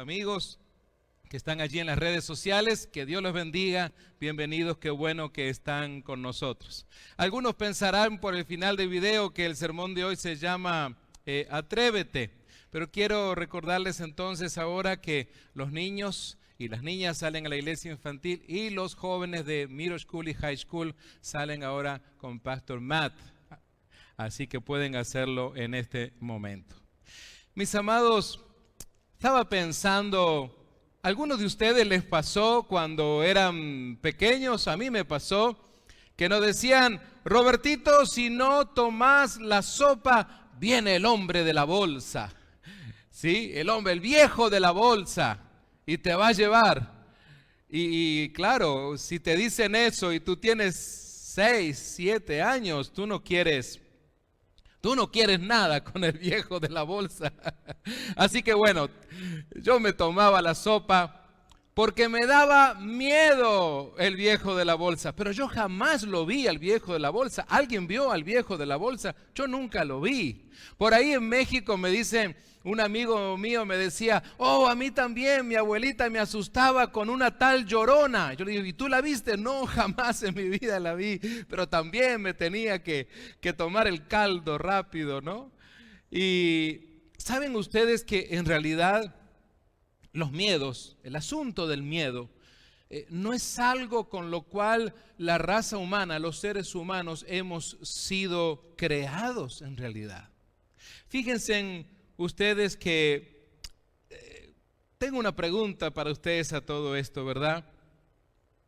amigos que están allí en las redes sociales. Que Dios los bendiga. Bienvenidos, qué bueno que están con nosotros. Algunos pensarán por el final del video que el sermón de hoy se llama Atrévete. Pero quiero recordarles entonces ahora que los niños y las niñas salen a la iglesia infantil y los jóvenes de Middle School y High School salen ahora con Pastor Matt. Así que pueden hacerlo en este momento. Mis amados, estaba pensando, ¿a algunos de ustedes les pasó cuando eran pequeños? A mí me pasó que nos decían: Robertito, si no tomás la sopa, viene el hombre de la bolsa. ¿Sí? El viejo de la bolsa, y te va a llevar. Y claro, si te dicen eso y tú tienes 6, 7 años, tú no quieres nada con el viejo de la bolsa. Así que bueno, yo me tomaba la sopa porque me daba miedo el viejo de la bolsa. Pero yo jamás lo vi al viejo de la bolsa. ¿Alguien vio al viejo de la bolsa? Yo nunca lo vi. Por ahí en México me dicen, un amigo mío me decía: oh, a mí también mi abuelita me asustaba con una tal Llorona. Yo le digo: ¿y tú la viste? No, jamás en mi vida la vi, pero también me tenía que tomar el caldo rápido, ¿no? Y ¿saben ustedes que en realidad los miedos, el asunto del miedo, no es algo con lo cual la raza humana, los seres humanos, hemos sido creados en realidad? Fíjense en ustedes que tengo una pregunta para ustedes a todo esto, ¿verdad?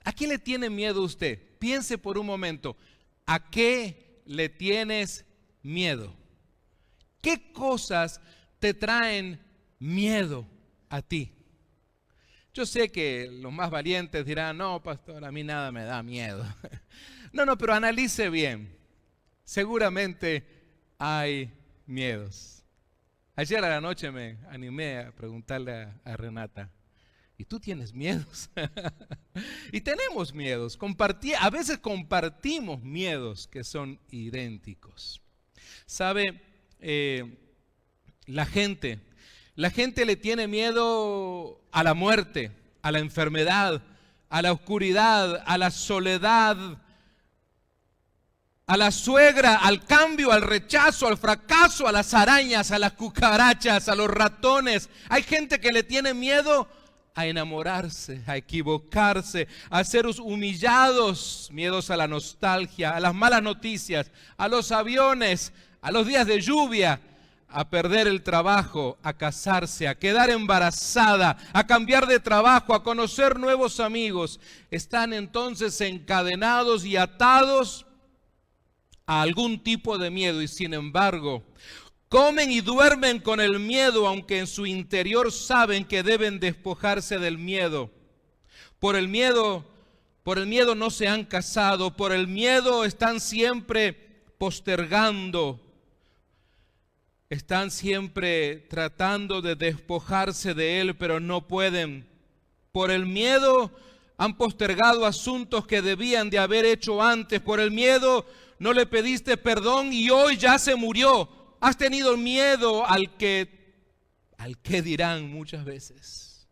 ¿A qué le tiene miedo usted? Piense por un momento, ¿a qué le tienes miedo? ¿Qué cosas te traen miedo a ti? Yo sé que los más valientes dirán: no, pastor, a mí nada me da miedo. No, pero analice bien. Seguramente hay miedos. Ayer a la noche me animé a preguntarle a Renata: ¿y tú tienes miedos? Y tenemos miedos. A veces compartimos miedos que son idénticos. ¿Sabe? La gente le tiene miedo a la muerte, a la enfermedad, a la oscuridad, a la soledad, a la suegra, al cambio, al rechazo, al fracaso, a las arañas, a las cucarachas, a los ratones. Hay gente que le tiene miedo a enamorarse, a equivocarse, a ser humillados, miedos a la nostalgia, a las malas noticias, a los aviones, a los días de lluvia, a perder el trabajo, a casarse, a quedar embarazada, a cambiar de trabajo, a conocer nuevos amigos. Están entonces encadenados y atados a algún tipo de miedo, y sin embargo comen y duermen con el miedo, aunque en su interior saben que deben despojarse del miedo. Por el miedo no se han casado, por el miedo están siempre postergando, están siempre tratando de despojarse de él, pero no pueden. Por el miedo han postergado asuntos que debían de haber hecho antes. Por el miedo no le pediste perdón y hoy ya se murió. Has tenido miedo al que dirán muchas veces.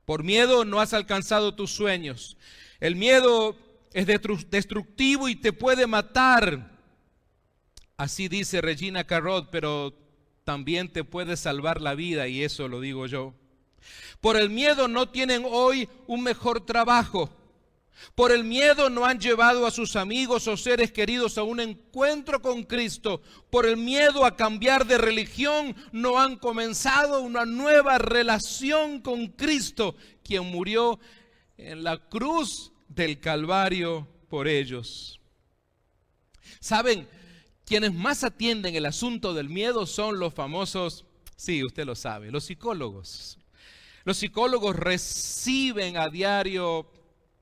Por miedo no has alcanzado tus sueños. El miedo es destructivo y te puede matar. Así dice Regina Carrot, pero también te puede salvar la vida, y eso lo digo yo. Por el miedo no tienen hoy un mejor trabajo. Por el miedo no han llevado a sus amigos o seres queridos a un encuentro con Cristo. Por el miedo a cambiar de religión no han comenzado una nueva relación con Cristo, quien murió en la cruz del Calvario por ellos. ¿Saben? Quienes más atienden el asunto del miedo son los famosos, sí, usted lo sabe, los psicólogos. Los psicólogos reciben a diario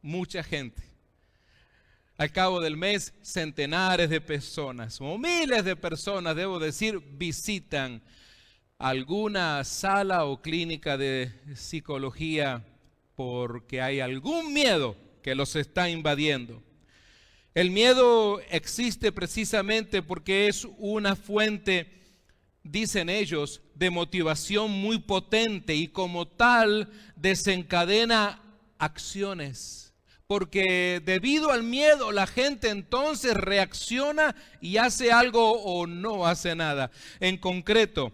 mucha gente. Al cabo del mes, centenares de personas, o miles de personas, debo decir, visitan alguna sala o clínica de psicología porque hay algún miedo que los está invadiendo. El miedo existe precisamente porque es una fuente dicen ellos, de motivación muy potente y como tal desencadena acciones. Porque debido al miedo la gente entonces reacciona y hace algo o no hace nada. En concreto,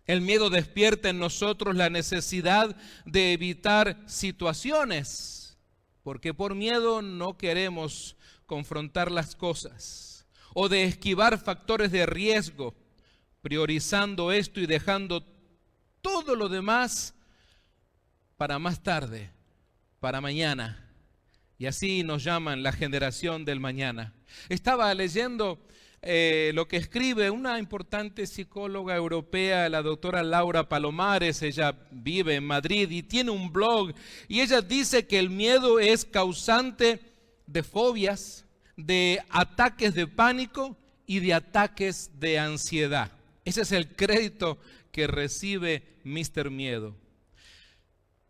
el miedo despierta en nosotros la necesidad de evitar situaciones. Porque por miedo no queremos confrontar las cosas. O de esquivar factores de riesgo, priorizando esto y dejando todo lo demás para más tarde, para mañana. Y así nos llaman la generación del mañana. Estaba leyendo lo que escribe una importante psicóloga europea, la doctora Laura Palomares. Ella vive en Madrid y tiene un blog. Y ella dice que el miedo es causante de fobias, de ataques de pánico y de ataques de ansiedad. Ese es el crédito que recibe Mr. Miedo.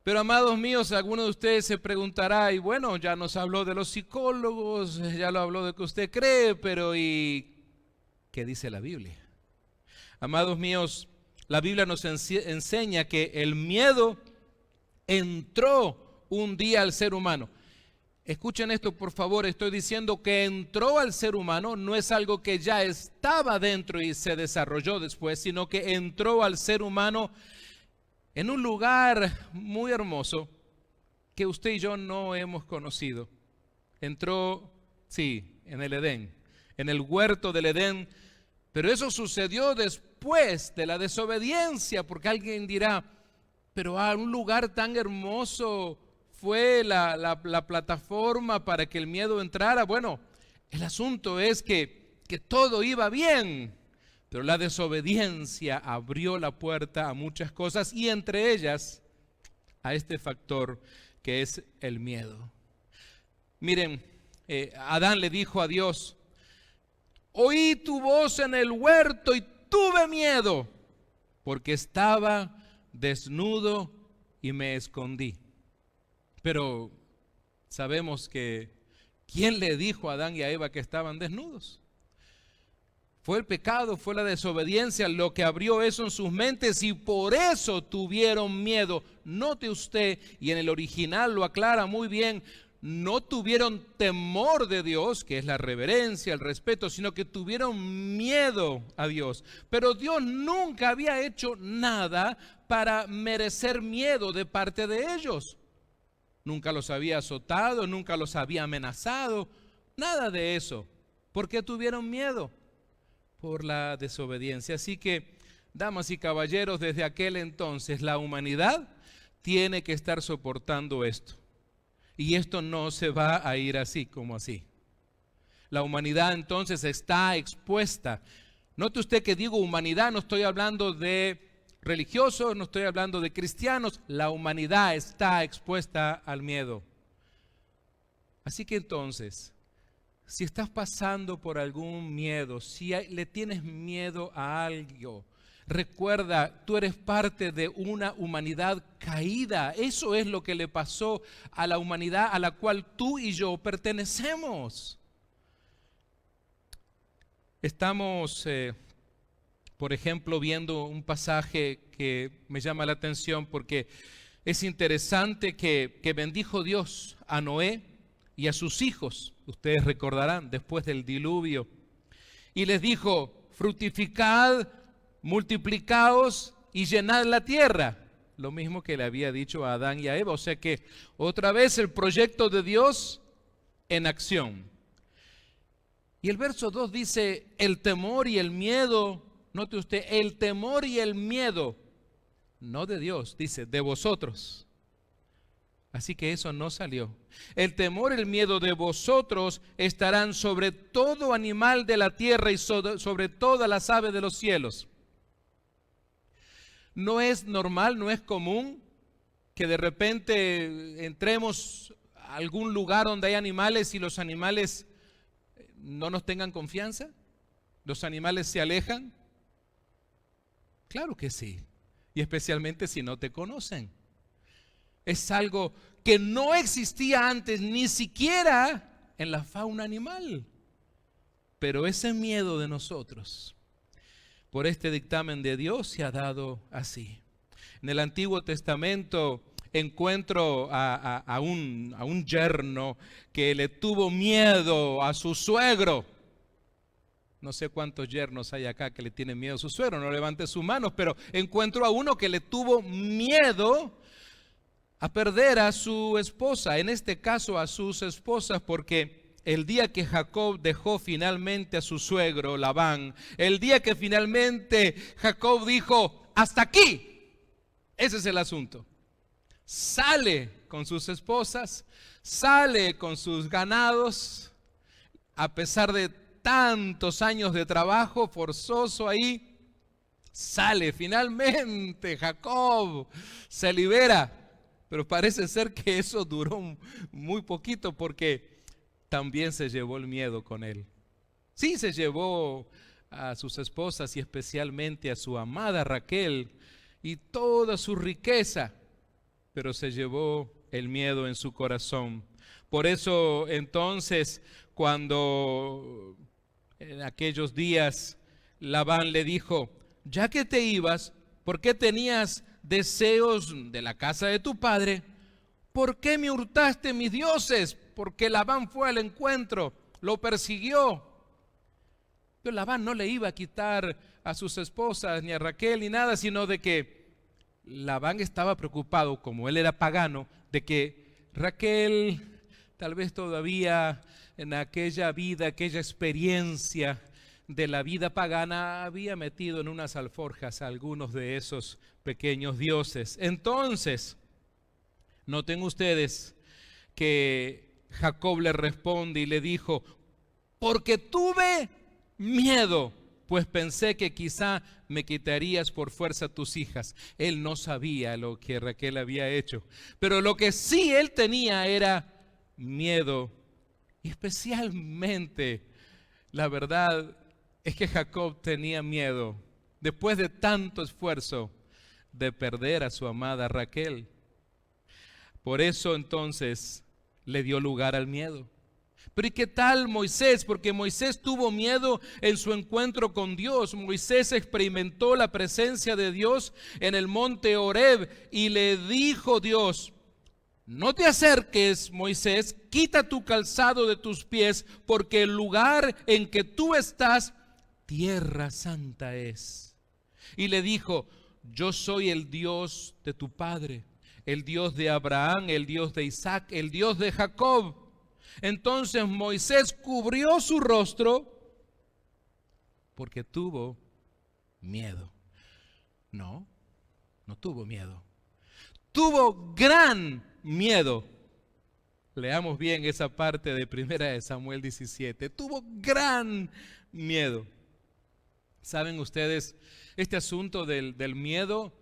Pero amados míos, alguno de ustedes se preguntará, y bueno, ya nos habló de los psicólogos, ya lo habló de que usted cree, pero ¿y qué dice la Biblia? Amados míos, la Biblia nos enseña que el miedo entró un día al ser humano. Escuchen esto, por favor. Estoy diciendo que entró al ser humano, no es algo que ya estaba dentro y se desarrolló después, sino que entró al ser humano en un lugar muy hermoso que usted y yo no hemos conocido. Entró, sí, en el Edén, en el huerto del Edén, pero eso sucedió después de la desobediencia, porque alguien dirá, pero a un lugar tan hermoso fue la plataforma para que el miedo entrara. Bueno, el asunto es que todo iba bien, pero la desobediencia abrió la puerta a muchas cosas y entre ellas a este factor que es el miedo. Miren, Adán le dijo a Dios, oí tu voz en el huerto y tuve miedo porque estaba desnudo y me escondí. Pero sabemos que ¿quién le dijo a Adán y a Eva que estaban desnudos? Fue el pecado, fue la desobediencia lo que abrió eso en sus mentes y por eso tuvieron miedo. Note usted, y en el original lo aclara muy bien, no tuvieron temor de Dios, que es la reverencia, el respeto, sino que tuvieron miedo a Dios. Pero Dios nunca había hecho nada para merecer miedo de parte de ellos. Nunca los había azotado, nunca los había amenazado, nada de eso. ¿Por qué tuvieron miedo? Por la desobediencia. Así que, damas y caballeros, desde aquel entonces la humanidad tiene que estar soportando esto. Y esto no se va a ir así como así. La humanidad entonces está expuesta. Note usted que digo humanidad, no estoy hablando de religiosos, no estoy hablando de cristianos. La humanidad está expuesta al miedo. Así que entonces, si estás pasando por algún miedo, si le tienes miedo a algo, recuerda, tú eres parte de una humanidad caída. Eso es lo que le pasó a la humanidad a la cual tú y yo pertenecemos. Estamos, por ejemplo, viendo un pasaje que me llama la atención porque es interesante que bendijo Dios a Noé y a sus hijos, ustedes recordarán, después del diluvio, y les dijo, fructificad, multiplicaos y llenad la tierra. Lo mismo que le había dicho a Adán y a Eva. O sea que otra vez el proyecto de Dios en acción. Y el verso 2 dice, el temor y el miedo, note usted, el temor y el miedo, no de Dios, dice, de vosotros. Así que eso no salió. El temor y el miedo de vosotros estarán sobre todo animal de la tierra y sobre todas las aves de los cielos. No es normal, no es común que de repente entremos a algún lugar donde hay animales y los animales no nos tengan confianza. ¿Los animales se alejan? Claro que sí. Y especialmente si no te conocen. Es algo que no existía antes, ni siquiera en la fauna animal. Pero ese miedo de nosotros por este dictamen de Dios se ha dado así. En el Antiguo Testamento encuentro a un yerno que le tuvo miedo a su suegro. No sé cuántos yernos hay acá que le tienen miedo a su suegro, no levante sus manos, pero encuentro a uno que le tuvo miedo a perder a su esposa, en este caso a sus esposas, porque el día que Jacob dejó finalmente a su suegro Labán, el día que finalmente Jacob dijo, hasta aquí, ese es el asunto. Sale con sus esposas, sale con sus ganados, a pesar de tantos años de trabajo forzoso ahí, sale finalmente Jacob, se libera. Pero parece ser que eso duró muy poquito porque también se llevó el miedo con él. Sí, se llevó a sus esposas y especialmente a su amada Raquel y toda su riqueza, pero se llevó el miedo en su corazón. Por eso entonces, cuando en aquellos días Labán le dijo, ya que te ibas, ¿por qué tenías deseos de la casa de tu padre? ¿Por qué me hurtaste mis dioses? Porque Labán fue al encuentro, lo persiguió. Pero Labán no le iba a quitar a sus esposas, ni a Raquel, ni nada, sino de que Labán estaba preocupado, como él era pagano, de que Raquel tal vez todavía en aquella vida, aquella experiencia de la vida pagana, había metido en unas alforjas a algunos de esos pequeños dioses. Entonces, noten ustedes que Jacob le responde y le dijo, porque tuve miedo, pues pensé que quizá me quitarías por fuerza tus hijas. Él no sabía lo que Raquel había hecho, pero lo que sí él tenía era miedo. Y especialmente, la verdad es que Jacob tenía miedo, después de tanto esfuerzo, de perder a su amada Raquel. Por eso entonces le dio lugar al miedo. Pero ¿y qué tal Moisés? Porque Moisés tuvo miedo en su encuentro con Dios. Moisés experimentó la presencia de Dios en el monte Horeb y le dijo Dios, no te acerques, Moisés, quita tu calzado de tus pies, porque el lugar en que tú estás, tierra santa es. Y le dijo, yo soy el Dios de tu padre, el Dios de Abraham, el Dios de Isaac, el Dios de Jacob. Entonces Moisés cubrió su rostro porque tuvo miedo. No tuvo miedo. Tuvo gran miedo. Leamos bien esa parte de 1 de Samuel 17. Tuvo gran miedo. ¿Saben ustedes? Este asunto del miedo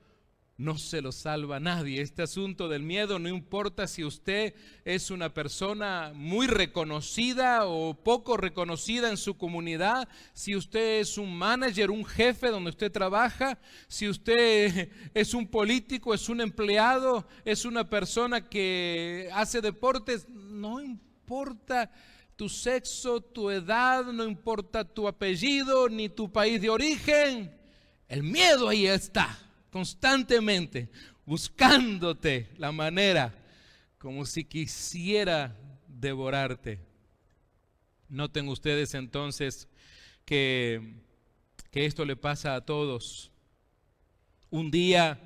no se lo salva a nadie. Este asunto del miedo, no importa si usted es una persona muy reconocida o poco reconocida en su comunidad, si usted es un manager, un jefe donde usted trabaja, si usted es un político, es un empleado, es una persona que hace deportes, no importa tu sexo, tu edad, no importa tu apellido ni tu país de origen, el miedo ahí está. Constantemente buscándote la manera como si quisiera devorarte. Noten ustedes entonces que esto le pasa a todos. Un día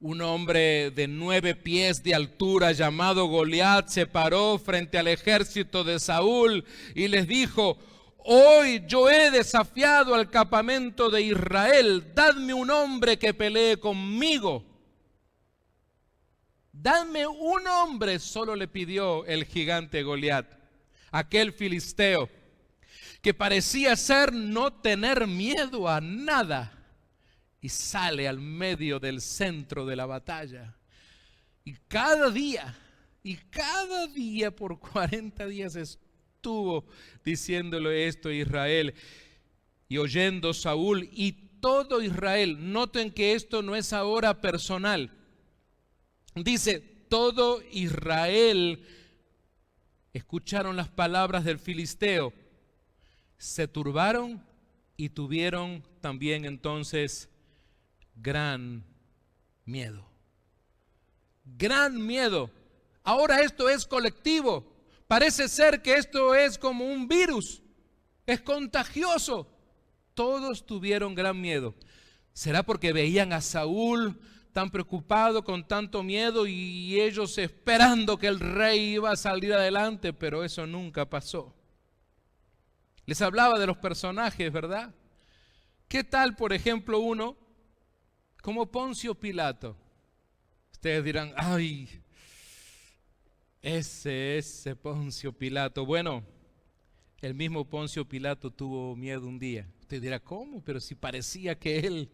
un hombre de 9 pies de altura llamado Goliat se paró frente al ejército de Saúl y les dijo, hoy yo he desafiado al campamento de Israel, dadme un hombre que pelee conmigo. Dadme un hombre, solo le pidió el gigante Goliat, aquel filisteo, que parecía ser no tener miedo a nada, y sale al medio del centro de la batalla. Y cada día por 40 días estuvo diciéndole esto a Israel, y oyendo Saúl y todo Israel. Noten que esto no es ahora personal. Dice, todo Israel escucharon las palabras del filisteo, se turbaron y tuvieron también entonces gran miedo. Gran miedo. Ahora esto es colectivo. Parece ser que esto es como un virus. Es contagioso. Todos tuvieron gran miedo. ¿Será porque veían a Saúl tan preocupado, con tanto miedo, y ellos esperando que el rey iba a salir adelante? Pero eso nunca pasó. Les hablaba de los personajes, ¿verdad? ¿Qué tal, por ejemplo, uno como Poncio Pilato? Ustedes dirán, ay, ese Poncio Pilato. Bueno, el mismo Poncio Pilato tuvo miedo un día. Usted dirá, ¿cómo? Pero si parecía que él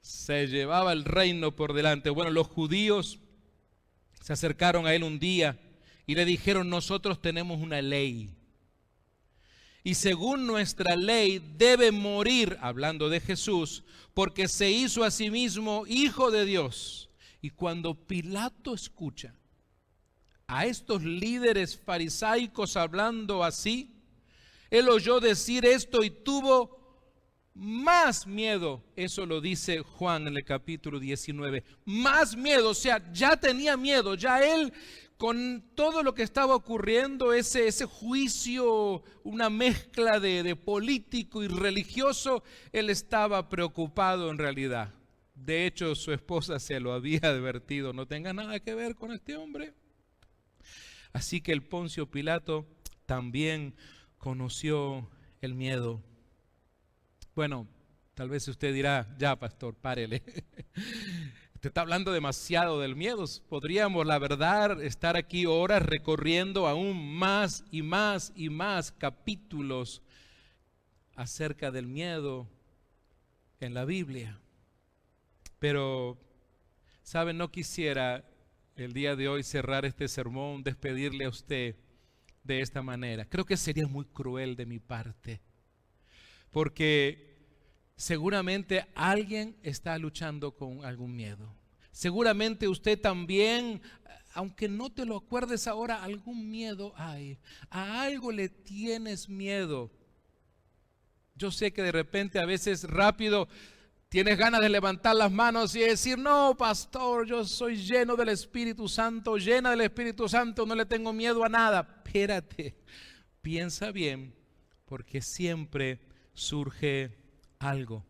se llevaba el reino por delante. Bueno, los judíos se acercaron a él un día y le dijeron, nosotros tenemos una ley. Y según nuestra ley debe morir, hablando de Jesús, porque se hizo a sí mismo hijo de Dios. Y cuando Pilato escucha a estos líderes farisaicos hablando así, él oyó decir esto y tuvo más miedo. Eso lo dice Juan en el capítulo 19. Más miedo, o sea, ya tenía miedo, ya él con todo lo que estaba ocurriendo, ese juicio, una mezcla de político y religioso, él estaba preocupado en realidad. De hecho, su esposa se lo había advertido, no tenga nada que ver con este hombre. Así que el Poncio Pilato también conoció el miedo. Bueno, tal vez usted dirá, ya pastor, párele. Usted está hablando demasiado del miedo. Podríamos, la verdad, estar aquí horas recorriendo aún más y más y más capítulos acerca del miedo en la Biblia. Pero, ¿saben? No quisiera el día de hoy cerrar este sermón, despedirle a usted de esta manera. Creo que sería muy cruel de mi parte, porque seguramente alguien está luchando con algún miedo. Seguramente usted también, aunque no te lo acuerdes ahora, algún miedo hay. A algo le tienes miedo. Yo sé que de repente a veces rápido tienes ganas de levantar las manos y decir, no, pastor, yo soy lleno del Espíritu Santo, llena del Espíritu Santo, no le tengo miedo a nada. Espérate, piensa bien, porque siempre surge algo.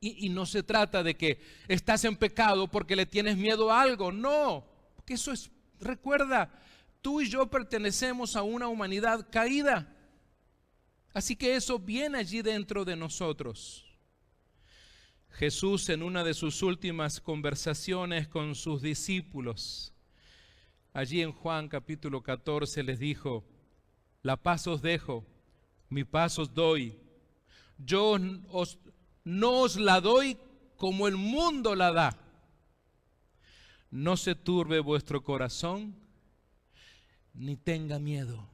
Y no se trata de que estás en pecado porque le tienes miedo a algo, no, porque eso es, recuerda, tú y yo pertenecemos a una humanidad caída, así que eso viene allí dentro de nosotros. Jesús, en una de sus últimas conversaciones con sus discípulos, allí en Juan capítulo 14 les dijo, la paz os dejo, mi paz os doy. Yo no os la doy como el mundo la da. No se turbe vuestro corazón, ni tenga miedo.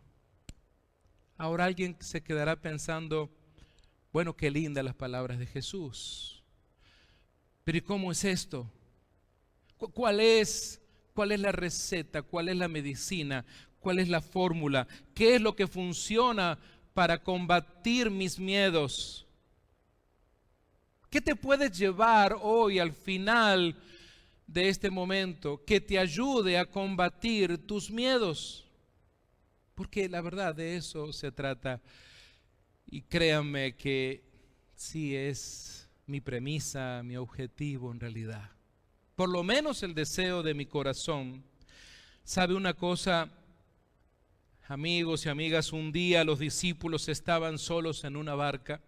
Ahora alguien se quedará pensando, bueno, qué lindas las palabras de Jesús. Pero ¿y cómo es esto? ¿Cuál es la receta? ¿Cuál es la medicina? ¿Cuál es la fórmula? ¿Qué es lo que funciona para combatir mis miedos? ¿Qué te puedes llevar hoy al final de este momento que te ayude a combatir tus miedos? Porque la verdad de eso se trata. Y créanme que sí es mi premisa, mi objetivo en realidad. Por lo menos el deseo de mi corazón. ¿Sabe una cosa? Amigos y amigas, un día los discípulos estaban solos en una barca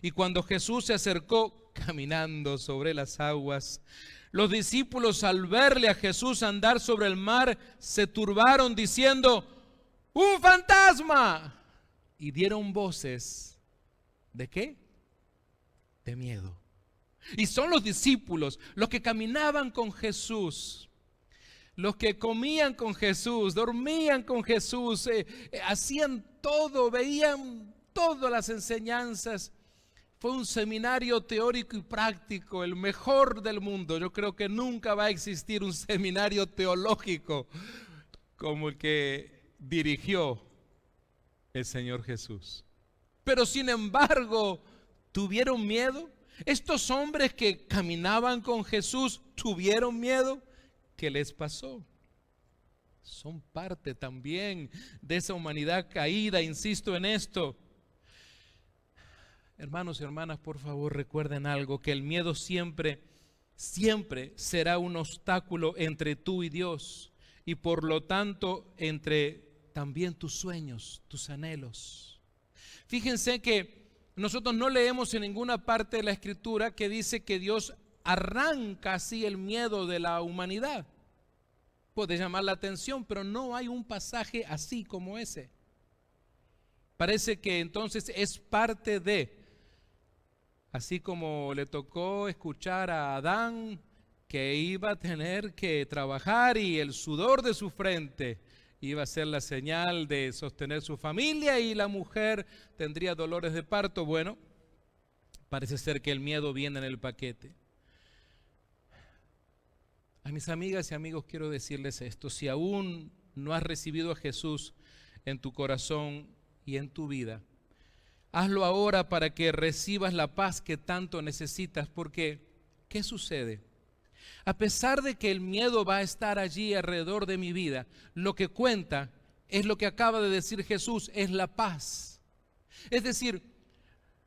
y cuando Jesús se acercó caminando sobre las aguas, los discípulos al verle a Jesús andar sobre el mar se turbaron diciendo, ¡un fantasma! Y dieron voces, ¿de qué? De miedo. Y son los discípulos, los que caminaban con Jesús, los que comían con Jesús, dormían con Jesús, hacían todo, veían todas las enseñanzas. Fue un seminario teórico y práctico, el mejor del mundo. Yo creo que nunca va a existir un seminario teológico como el que dirigió el Señor Jesús. Pero sin embargo, ¿Tuvieron miedo? Estos hombres que caminaban con Jesús, ¿tuvieron miedo? ¿Qué les pasó? Son parte también de esa humanidad caída, insisto en esto. Hermanos y hermanas, por favor recuerden algo, que el miedo siempre será un obstáculo entre tú y Dios y por lo tanto entre también tus sueños, tus anhelos. Fíjense que nosotros no leemos en ninguna parte de la Escritura que dice que Dios arranca así el miedo de la humanidad. Puede llamar la atención, pero no hay un pasaje así como ese. Parece que entonces es parte de, así como le tocó escuchar a Adán que iba a tener que trabajar y el sudor de su frente iba a ser la señal de sostener su familia y la mujer tendría dolores de parto. Bueno, parece ser que el miedo viene en el paquete. A mis amigas y amigos quiero decirles esto: si aún no has recibido a Jesús en tu corazón y en tu vida, hazlo ahora para que recibas la paz que tanto necesitas, porque ¿qué sucede? A pesar de que el miedo va a estar allí alrededor de mi vida, lo que cuenta es lo que acaba de decir Jesús, es la paz. Es decir,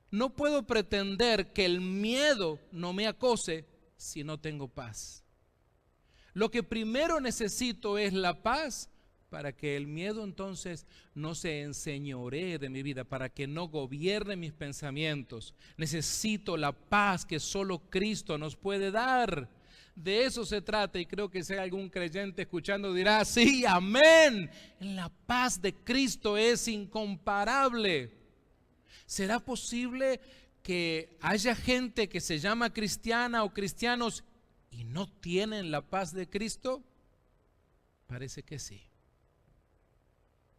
no puedo pretender que el miedo no me acose si no tengo paz. Lo que primero necesito es la paz para que el miedo entonces no se enseñoree de mi vida, para que no gobierne mis pensamientos. Necesito la paz que solo Cristo nos puede dar. De eso se trata, y creo que si hay algún creyente escuchando dirá: sí, amén. La paz de Cristo es incomparable. ¿Será posible que haya gente que se llama cristiana o cristianos y no tienen la paz de Cristo? Parece que sí.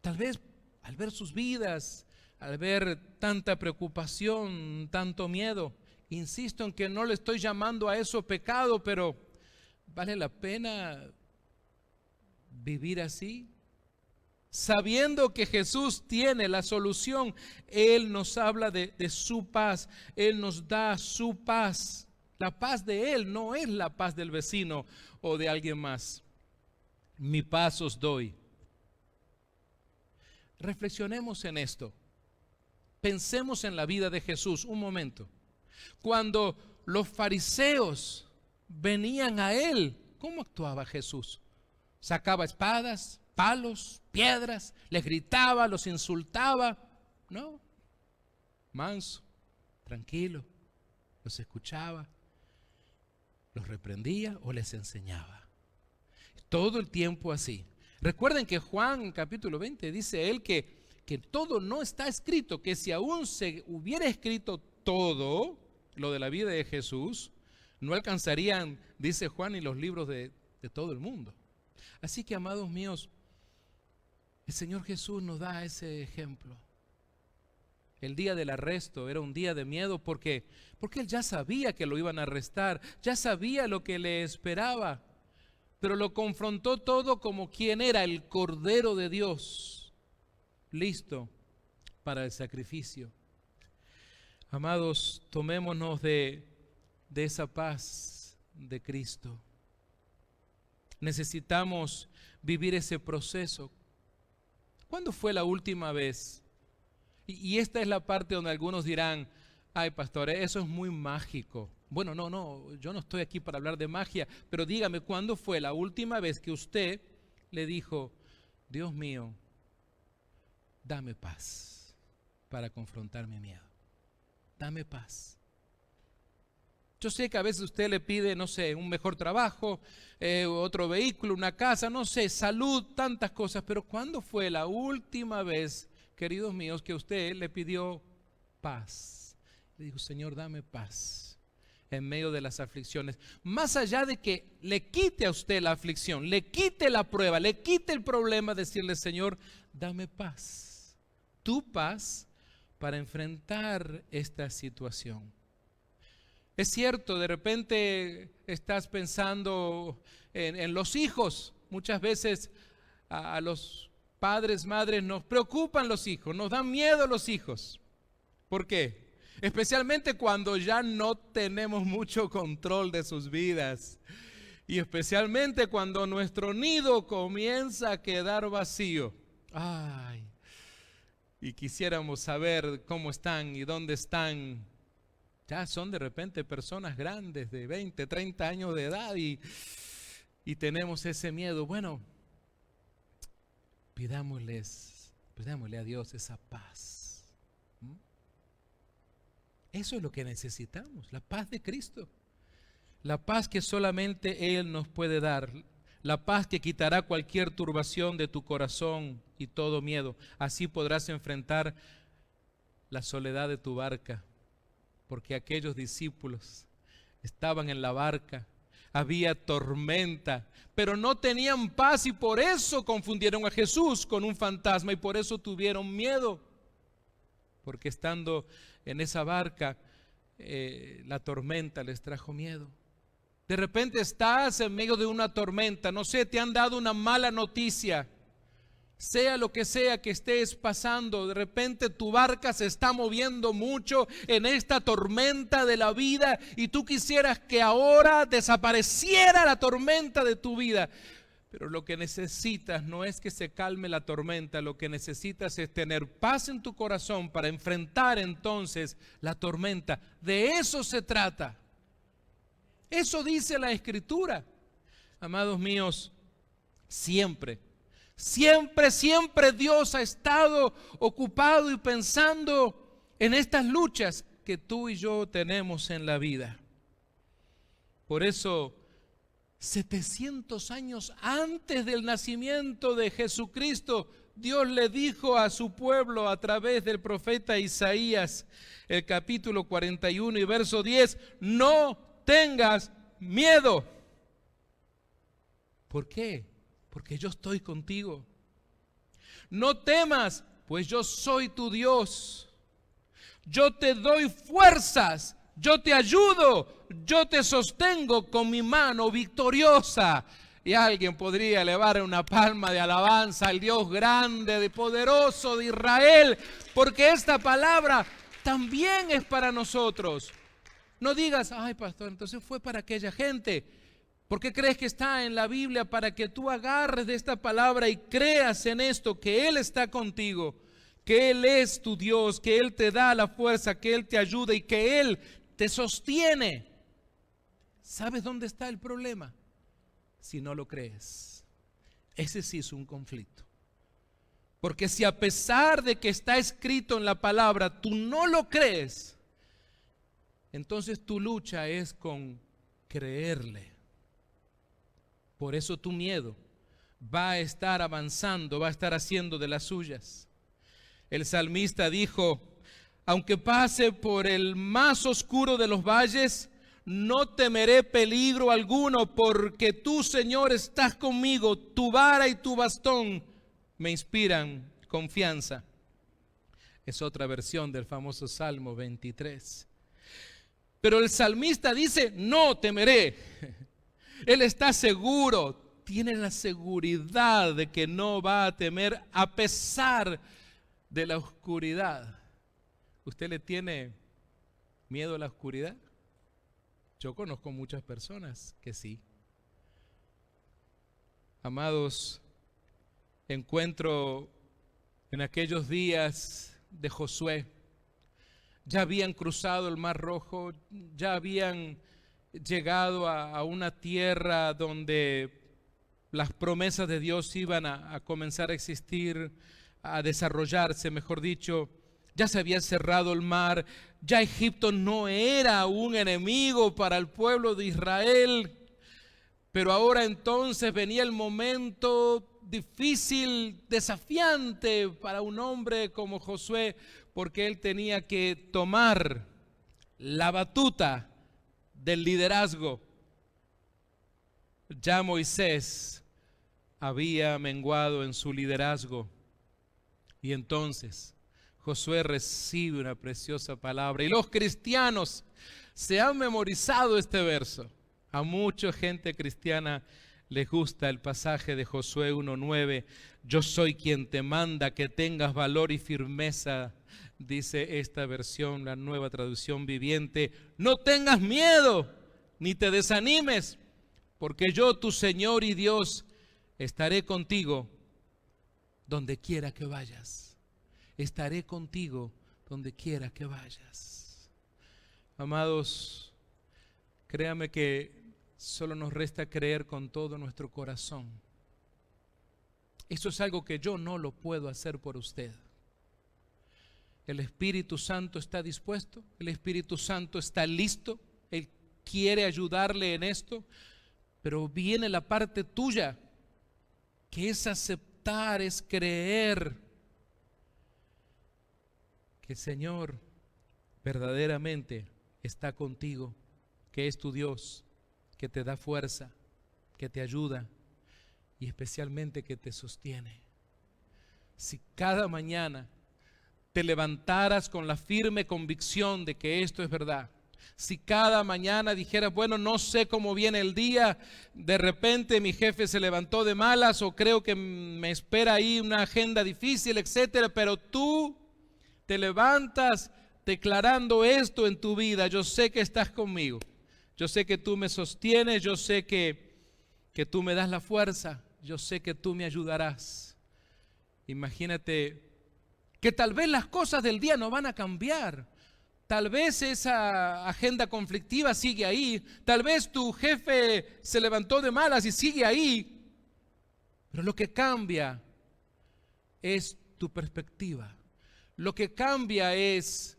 Tal vez al ver sus vidas, al ver tanta preocupación, tanto miedo, insisto en que no le estoy llamando a eso pecado, pero ¿vale la pena vivir así? Sabiendo que Jesús tiene la solución, Él nos habla de su paz, Él nos da su paz. La paz de Él no es la paz del vecino o de alguien más. Mi paz os doy. Reflexionemos en esto. Pensemos en la vida de Jesús un momento. Cuando los fariseos venían a Él, ¿cómo actuaba Jesús? ¿Sacaba espadas, palos, piedras, les gritaba, los insultaba? No, manso, tranquilo, los escuchaba, los reprendía o les enseñaba. Todo el tiempo así. Recuerden que Juan capítulo 20 dice él que todo no está escrito, que si aún se hubiera escrito todo lo de la vida de Jesús, no alcanzarían, dice Juan, ni los libros de todo el mundo. Así que, amados míos, el Señor Jesús nos da ese ejemplo. El día del arresto era un día de miedo porque Él ya sabía que lo iban a arrestar, ya sabía lo que le esperaba, pero lo confrontó todo como quien era el Cordero de Dios, listo para el sacrificio. Amados, tomémonos de esa paz de Cristo. Necesitamos vivir ese proceso. ¿Cuándo fue la última vez? Y esta es la parte donde algunos dirán: ay, pastor, eso es muy mágico. Bueno, no, yo no estoy aquí para hablar de magia, pero dígame, ¿cuándo fue la última vez que usted le dijo: Dios mío, dame paz para confrontar mi miedo? Dame paz. Yo sé que a veces usted le pide, no sé, un mejor trabajo, otro vehículo, una casa, no sé, salud, tantas cosas, pero ¿cuándo fue la última vez, queridos míos, que usted le pidió paz? Le dijo: Señor, dame paz en medio de las aflicciones. Más allá de que le quite a usted la aflicción, le quite la prueba, le quite el problema, decirle: Señor, dame paz. Tu paz para enfrentar esta situación. Es cierto, de repente estás pensando en los hijos. Muchas veces a los padres, madres nos preocupan los hijos, nos dan miedo los hijos. ¿Por qué? Especialmente cuando ya no tenemos mucho control de sus vidas. Y especialmente cuando nuestro nido comienza a quedar vacío. Ay, y quisiéramos saber cómo están y dónde están. Ya son de repente personas grandes de 20, 30 años de edad y tenemos ese miedo. Bueno, pidámosle a Dios esa paz. Eso es lo que necesitamos, la paz de Cristo. La paz que solamente Él nos puede dar. La paz que quitará cualquier turbación de tu corazón y todo miedo. Así podrás enfrentar la soledad de tu barca. Porque aquellos discípulos estaban en la barca, había tormenta, pero no tenían paz y por eso confundieron a Jesús con un fantasma y por eso tuvieron miedo. Porque estando en esa barca, la tormenta les trajo miedo. De repente estás en medio de una tormenta, no sé, te han dado una mala noticia. Sea lo que sea que estés pasando, de repente tu barca se está moviendo mucho en esta tormenta de la vida y tú quisieras que ahora desapareciera la tormenta de tu vida. Pero lo que necesitas no es que se calme la tormenta, lo que necesitas es tener paz en tu corazón para enfrentar entonces la tormenta. De eso se trata. Eso dice la Escritura. Amados míos, siempre Dios ha estado ocupado y pensando en estas luchas que tú y yo tenemos en la vida. Por eso, 700 años antes del nacimiento de Jesucristo, Dios le dijo a su pueblo a través del profeta Isaías, el capítulo 41 y verso 10, no tengas miedo. ¿Por qué? Porque yo estoy contigo. No temas, pues yo soy tu Dios. Yo te doy fuerzas, yo te ayudo, yo te sostengo con mi mano victoriosa. Y alguien podría elevar una palma de alabanza al Dios grande, poderoso de Israel, porque esta palabra también es para nosotros. No digas, ay pastor, entonces fue para aquella gente. ¿Por qué crees que está en la Biblia? Para que tú agarres de esta palabra y creas en esto, que Él está contigo, que Él es tu Dios, que Él te da la fuerza, que Él te ayuda y que Él te sostiene. ¿Sabes dónde está el problema? Si no lo crees. Ese sí es un conflicto. Porque si a pesar de que está escrito en la palabra, tú no lo crees, entonces tu lucha es con creerle. Por eso tu miedo va a estar avanzando, va a estar haciendo de las suyas. El salmista dijo, aunque pase por el más oscuro de los valles, no temeré peligro alguno, porque tú, Señor, estás conmigo, tu vara y tu bastón me inspiran confianza. Es otra versión del famoso Salmo 23. Pero el salmista dice, no temeré. Él está seguro, tiene la seguridad de que no va a temer a pesar de la oscuridad. ¿Usted le tiene miedo a la oscuridad? Yo conozco muchas personas que sí. Amados, encuentro en aquellos días de Josué. Ya habían cruzado el Mar Rojo, ya habían llegado a una tierra donde las promesas de Dios iban a comenzar a existir, a desarrollarse, mejor dicho. Ya se había cerrado el mar, ya Egipto no era un enemigo para el pueblo de Israel, pero ahora entonces venía el momento difícil, desafiante para un hombre como Josué, porque él tenía que tomar la batuta del liderazgo. Ya Moisés había menguado en su liderazgo y entonces Josué recibe una preciosa palabra y los cristianos se han memorizado este verso. A mucha gente cristiana les gusta el pasaje de Josué 1:9. Yo soy quien te manda que tengas valor y firmeza, dice esta versión, la Nueva Traducción Viviente. No tengas miedo, ni te desanimes, porque yo, tu Señor y Dios, estaré contigo donde quiera que vayas. Estaré contigo donde quiera que vayas. Amados, créame que solo nos resta creer con todo nuestro corazón. Eso es algo que yo no lo puedo hacer por usted. El Espíritu Santo está dispuesto, el Espíritu Santo está listo, Él quiere ayudarle en esto, pero viene la parte tuya, que es aceptar, es creer que el Señor verdaderamente está contigo, que es tu Dios, que te da fuerza, que te ayuda y especialmente que te sostiene. Si cada mañana te levantaras con la firme convicción de que esto es verdad, si cada mañana dijeras, bueno, no sé cómo viene el día, de repente mi jefe se levantó de malas o creo que me espera ahí una agenda difícil, etcétera, pero tú te levantas declarando esto en tu vida: yo sé que estás conmigo, yo sé que tú me sostienes, yo sé que tú me das la fuerza, yo sé que tú me ayudarás. Imagínate que tal vez las cosas del día no van a cambiar. Tal vez esa agenda conflictiva sigue ahí. Tal vez tu jefe se levantó de malas y sigue ahí. Pero lo que cambia es tu perspectiva. Lo que cambia es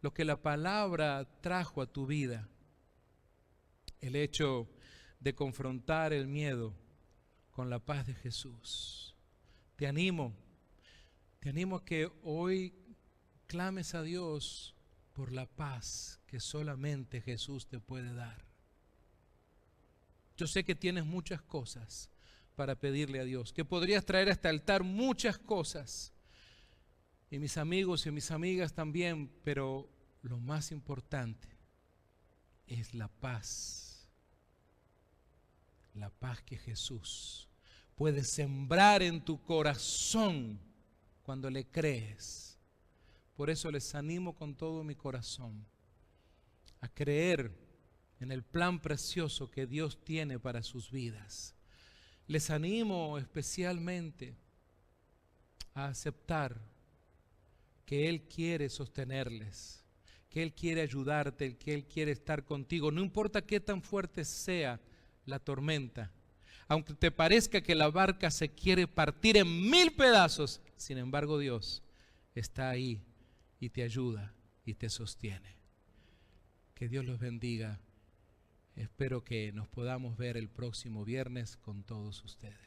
lo que la palabra trajo a tu vida. El hecho de confrontar el miedo con la paz de Jesús. Te animo a que hoy clames a Dios por la paz que solamente Jesús te puede dar. Yo sé que tienes muchas cosas para pedirle a Dios, que podrías traer a este altar muchas cosas, y mis amigos y mis amigas también, pero lo más importante es la paz que Jesús puede sembrar en tu corazón cuando le crees. Por eso les animo con todo mi corazón a creer en el plan precioso que Dios tiene para sus vidas. Les animo especialmente a aceptar que Él quiere sostenerles, que Él quiere ayudarte, que Él quiere estar contigo. No importa qué tan fuerte sea la tormenta, aunque te parezca que la barca se quiere partir en 1000 pedazos, sin embargo Dios está ahí y te ayuda y te sostiene. Que Dios los bendiga. Espero que nos podamos ver el próximo viernes con todos ustedes.